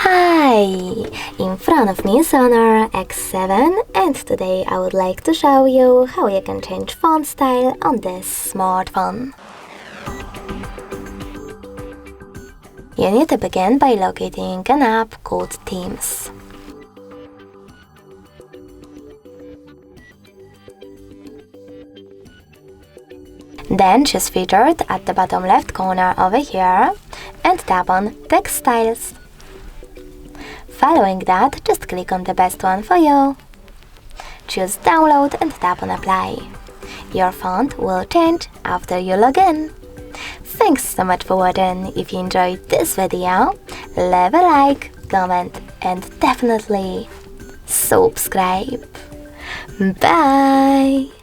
Hi! In front of me is Honor X7 and today I would like to show you how you can change font style on this smartphone. You need to begin by locating an app called Themes. Then choose Featured at the bottom left corner over here and tap on Text Styles. Following that, just click on the best one for you. Choose Download and tap on Apply. Your font will change after you log in. Thanks so much for watching. If you enjoyed this video, leave a like, comment and definitely subscribe. Bye!